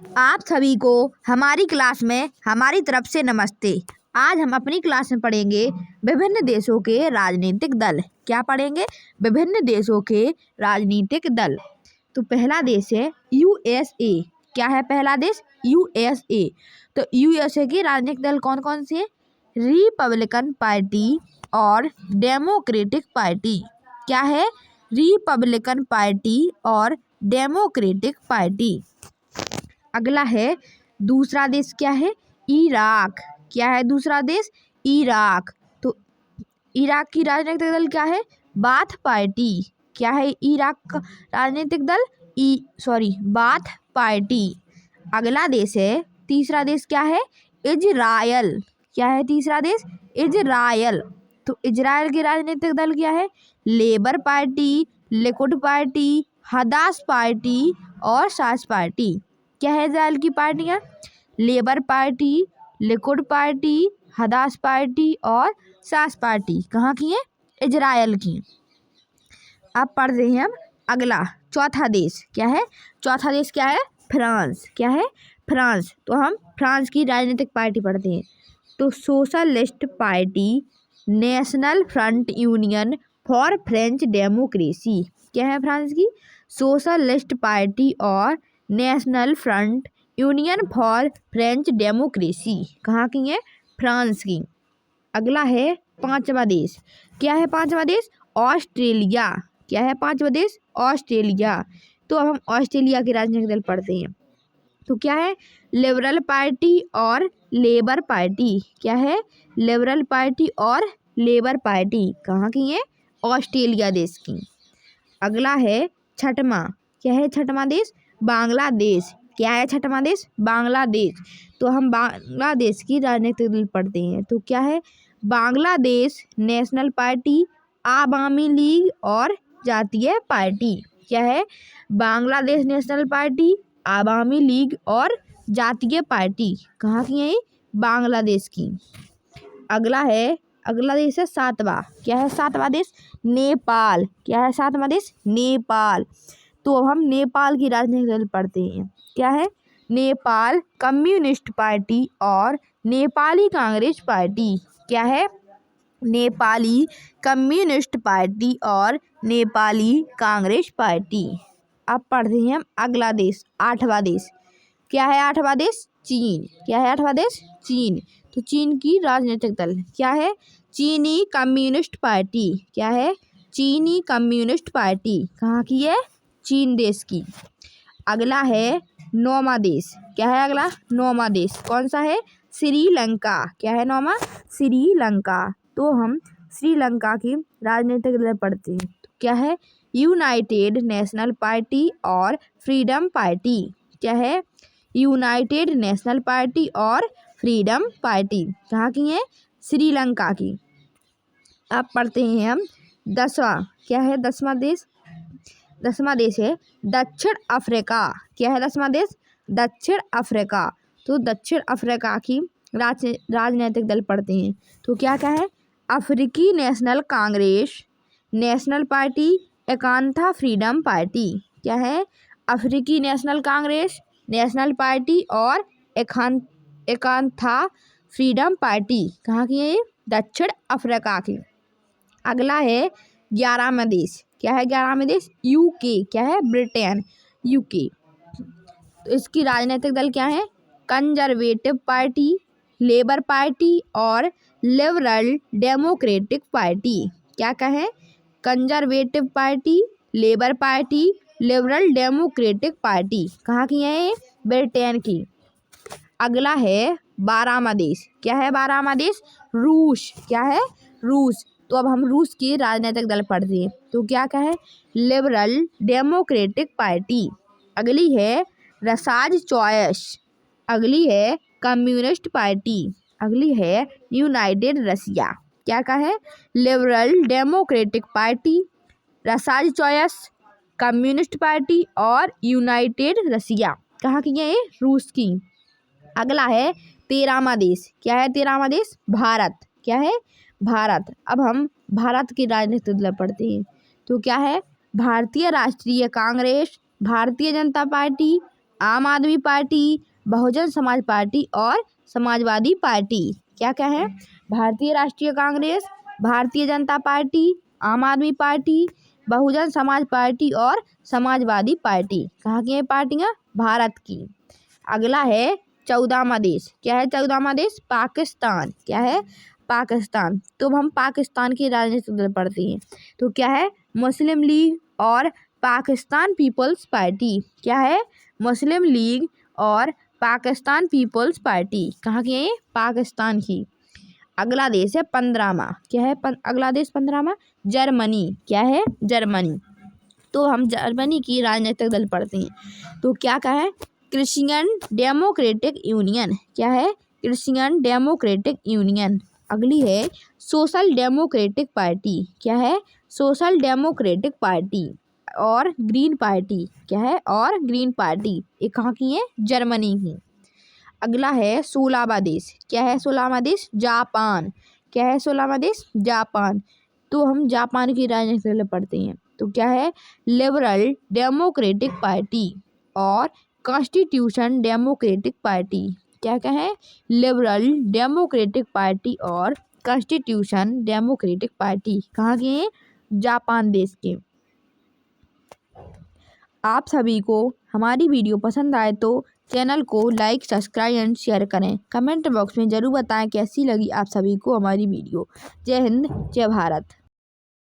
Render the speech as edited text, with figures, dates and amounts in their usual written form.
आप सभी को हमारी क्लास में हमारी तरफ से नमस्ते। आज हम अपनी क्लास में पढ़ेंगे विभिन्न देशों के राजनीतिक दल। क्या पढ़ेंगे? विभिन्न देशों के राजनीतिक दल। तो पहला देश है यूएसए। क्या है पहला देश? यूएसए। तो यूएसए के राजनीतिक दल कौन कौन से हैं? रिपब्लिकन पार्टी और डेमोक्रेटिक पार्टी। क्या है? रिपब्लिकन पार्टी और डेमोक्रेटिक पार्टी। अगला है दूसरा देश। क्या है? इराक। क्या है दूसरा देश? इराक। तो इराक की राजनीतिक दल क्या है? Bath party. क्या है इराक का राजनीतिक दल? Bath party. अगला देश है तीसरा देश। क्या है? इजराइल। क्या है तीसरा देश? इजराइल। तो इजराइल की राजनीतिक दल क्या है? Labour party, Likud party, Hadash party और सास पार्टी। क्या है इजराइल की पार्टियां? Labour party, Likud party, Hadash party और सास पार्टी। कहाँ की है? इजराइल की। अब पढ़ रहे हैं हम अगला चौथा देश। क्या है चौथा देश? क्या है? फ्रांस। क्या है? फ्रांस। तो हम फ्रांस की राजनीतिक पार्टी पढ़ते हैं। तो socialist party, national front union for French democracy. क्या है फ्रांस की? सोशलिस्ट पार्टी और national front union for French democracy. कहाँ की है? फ्रांस की। अगला है पांचवा देश। क्या है पांचवा देश? ऑस्ट्रेलिया। क्या है पांचवा देश? ऑस्ट्रेलिया। तो अब हम ऑस्ट्रेलिया की राजनीतिक दल पढ़ते हैं। तो क्या है? लिबरल पार्टी और लेबर पार्टी। क्या है? लिबरल पार्टी और लेबर पार्टी। कहाँ की है? ऑस्ट्रेलिया देश की। अगला है छठवां। क्या है छठवां देश? बांग्लादेश। क्या है छठवां देश? बांग्लादेश। तो हम बांग्लादेश की राजनीतिक दल पढ़ते हैं। तो क्या है? Bangladesh national party, Awami league और जातीय पार्टी। क्या है? Bangladesh national party, Awami league और जातीय पार्टी। कहाँ की है ये? बांग्लादेश की। अगला देश है सातवां। क्या है सातवां देश? नेपाल। क्या है सातवां देश? नेपाल। तो अब हम नेपाल की राजनीतिक दल पढ़ते हैं। क्या है? नेपाल कम्युनिस्ट पार्टी और नेपाली कांग्रेस पार्टी। क्या है? नेपाली कम्युनिस्ट पार्टी और नेपाली कांग्रेस पार्टी। अब पढ़ते हैं हम अगला देश आठवां देश। क्या है आठवां देश? चीन। क्या है आठवां देश? चीन। तो चीन की राजनीतिक दल क्या है? चीनी कम्युनिस्ट पार्टी। क्या है? चीनी कम्युनिस्ट पार्टी। कहाँ की है? चीन देश की। अगला है नौवां देश। क्या है अगला? नौवां देश कौन सा है? श्रीलंका। क्या है नौवां? श्रीलंका। तो हम श्रीलंका की राजनीतिक दल पढ़ते हैं। तो क्या है? यूनाइटेड नेशनल पार्टी और फ्रीडम पार्टी। क्या है? यूनाइटेड नेशनल पार्टी और फ्रीडम पार्टी। कहाँ की है? श्रीलंका की। अब पढ़ते हैं हम दसवां। क्या है दसवां देश? दसवां देश है दक्षिण अफ्रीका। क्या है दसवां देश? दक्षिण अफ्रीका। तो दक्षिण अफ्रीका की राजनीतिक दल पढ़ते हैं। तो क्या क्या है? अफ्रीकी नेशनल कांग्रेस, नेशनल पार्टी, एकांथा फ्रीडम पार्टी। क्या है? अफ्रीकी नेशनल कांग्रेस, नेशनल पार्टी और एकांथा फ्रीडम पार्टी। कहाँ की है ये? दक्षिण अफ्रीका की। अगला है 11वां देश। क्या है 11वां देश? यूके। क्या है? Britain, UK. तो इसकी राजनीतिक दल क्या है? कंजर्वेटिव पार्टी, लेबर पार्टी और लिबरल डेमोक्रेटिक पार्टी। क्या क्या है? Conservative party, labour party, liberal democratic party. कहाँ की है ये? ब्रिटेन की। अगला है 12वां देश। क्या है 12वां देश? रूस। क्या है? रूस। तो अब हम रूस की राजनीतिक दल पढ़ते हैं। तो क्या क्या है? Liberal democratic party. अगली है रसाज चॉइस। अगली है कम्युनिस्ट पार्टी। अगली है यूनाइटेड रसिया। क्या क्या है? Liberal democratic party, रसाज choice, communist party और यूनाइटेड रसिया। कहाँ की है ये? रूस की। अगला है 13वां देश। क्या है 13वां देश? भारत। क्या है? भारत। अब हम भारत की राजनीतिक दल पढ़ते हैं। तो क्या है? भारतीय राष्ट्रीय कांग्रेस, भारतीय जनता पार्टी, आम आदमी पार्टी, बहुजन समाज पार्टी और समाजवादी पार्टी। क्या क्या है? भारतीय राष्ट्रीय कांग्रेस, भारतीय जनता पार्टी, आम आदमी पार्टी, बहुजन समाज पार्टी और समाजवादी पार्टी। कहाँ की है पार्टियां? भारत की। अगला है 14वां देश। क्या है 14वां देश? पाकिस्तान। क्या है? पाकिस्तान। तो अब हम पाकिस्तान की राजनीतिक दल पढ़ते हैं। तो क्या है? मुस्लिम लीग और पाकिस्तान पीपल्स पार्टी। क्या है? मुस्लिम लीग और पाकिस्तान पीपल्स पार्टी। कहाँ की है ये? पाकिस्तान की। अगला देश है 15वां। क्या है अगला देश 15वां? जर्मनी। क्या है? जर्मनी। तो हम जर्मनी की राजनीतिक दल पढ़ते हैं। तो क्या है? Christian democratic union. क्या है? Christian democratic union. अगली है सोशल डेमोक्रेटिक पार्टी। क्या है? सोशल डेमोक्रेटिक पार्टी और ग्रीन पार्टी। क्या है? और ग्रीन पार्टी। ये कहाँ की है? जर्मनी की। अगला है 16वां देश। क्या है 16वां देश? जापान। क्या है 16वां देश? जापान। तो हम जापान की राजनीतिक दल पढ़ते हैं। तो क्या है? लिबरल डेमोक्रेटिक पार्टी और कॉन्स्टिट्यूशन डेमोक्रेटिक पार्टी। क्या क्या है? लिबरल डेमोक्रेटिक पार्टी और कॉन्स्टिट्यूशन डेमोक्रेटिक पार्टी। कहाँ के हैं? जापान देश के। आप सभी को हमारी वीडियो पसंद आए तो चैनल को लाइक, सब्सक्राइब एंड शेयर करें। कमेंट बॉक्स में ज़रूर बताएं कैसी लगी आप सभी को हमारी वीडियो। जय हिंद, जय भारत।